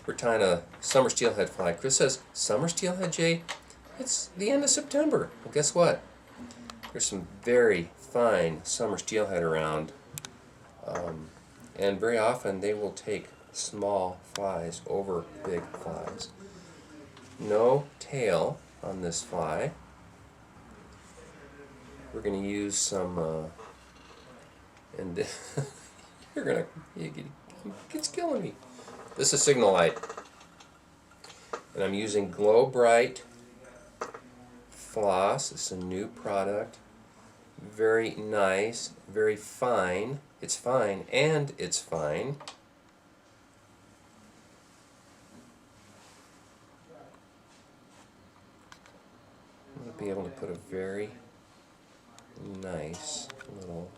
we're tying a summer steelhead fly. Chris says, summer steelhead, Jay? It's the end of September. Well, guess what? There's some very fine summer steelhead around, and very often they will take small flies over big flies. No tail on this fly. We're going to use some, and it's killing me. This is Signal Light, and I'm using Glo Brite Floss. It's a new product. Very nice, very fine. It's fine and it's fine. I'm going to be able to put a very nice little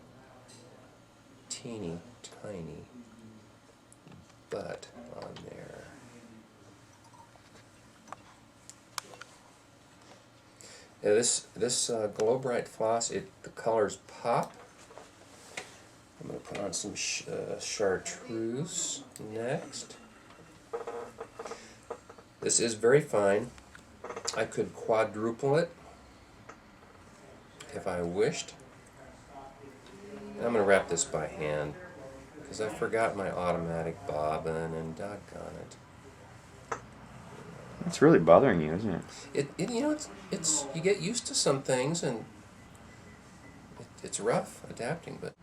teeny tiny butt on there. Yeah, this Glo Brite Floss, the colors pop. I'm going to put on some chartreuse next. This is very fine. I could quadruple it if I wished. And I'm going to wrap this by hand because I forgot my automatic bobbin, and doggone it. It's really bothering you, isn't it? It's you get used to some things, and it's rough adapting, but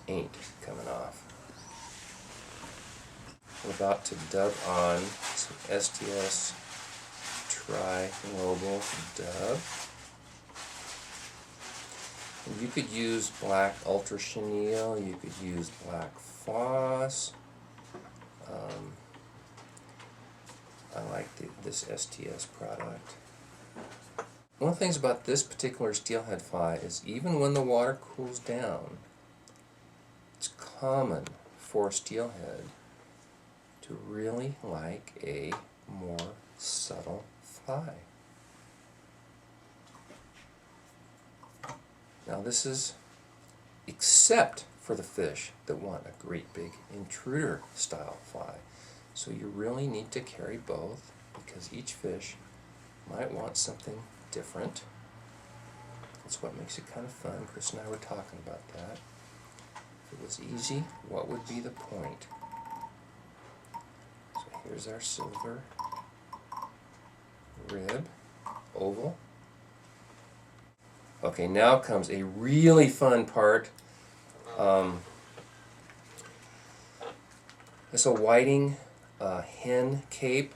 ain't coming off. I'm about to dub on some STS Tri-Global dub. And you could use black ultra chenille, you could use black floss. I like this STS product. One of the things about this particular steelhead fly is even when the water cools down, it's common for steelhead to really like a more subtle fly. Now this is except for the fish that want a great big intruder style fly. So you really need to carry both because each fish might want something different. That's what makes it kind of fun. Chris and I were talking about that. If it was easy, what would be the point? So here's our silver rib, oval. Okay, now comes a really fun part. It's a whiting hen cape.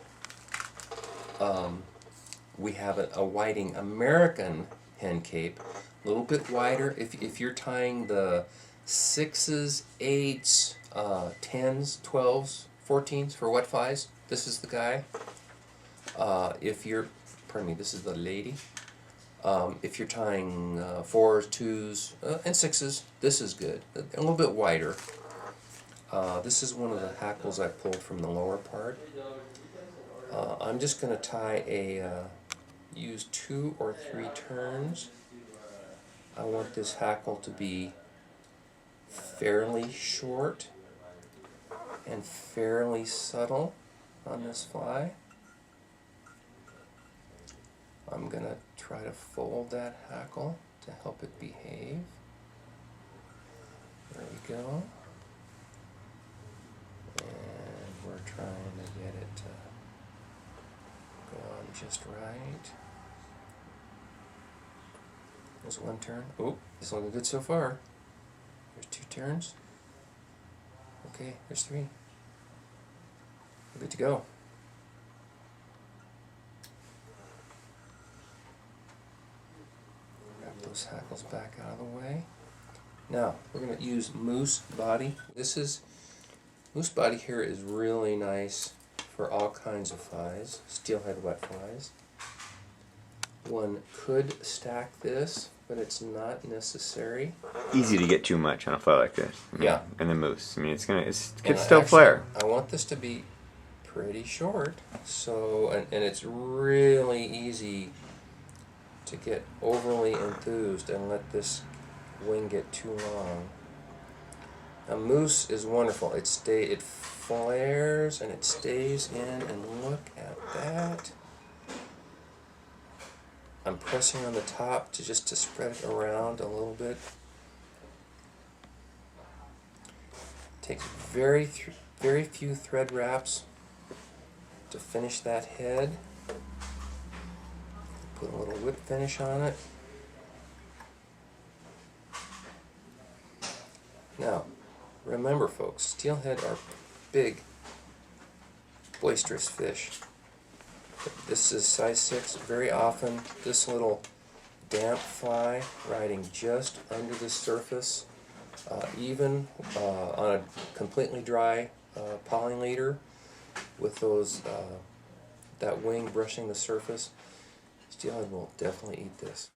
We have a whiting American hen cape, a little bit wider. If you're tying the 6s, 8s, 10s, 12s, 14s for wet flies, this is the guy. This is the lady. If you're tying 4s, 2s, and 6s, this is good. A little bit wider. This is one of the hackles I pulled from the lower part. I'm just going to tie use 2 or 3 turns. I want this hackle to be fairly short and fairly subtle on this fly. I'm going to try to fold that hackle to help it behave. There we go. And we're trying to get it to go on just right. There's one turn. Oh, it's looking good so far. There's 2 turns. Okay, there's 3. We're good to go. Wrap those hackles back out of the way. Now, we're going to use moose body. Moose body here is really nice for all kinds of flies, steelhead wet flies. One could stack this, but it's not necessary. Easy to get too much on a fly like this. Yeah. And the moose. I mean, it could still flare. I want this to be pretty short, so and it's really easy to get overly enthused and let this wing get too long. A mousse is wonderful. It flares and it stays in, and look at that. I'm pressing on the top to spread it around a little bit. Takes very few thread wraps to finish that head. Put a little whip finish on it. Now, remember folks, steelhead are big, boisterous fish. This is size 6. Very often, this little damp fly riding just under the surface, even on a completely dry polling leader, with those that wing brushing the surface, steelhead will definitely eat this.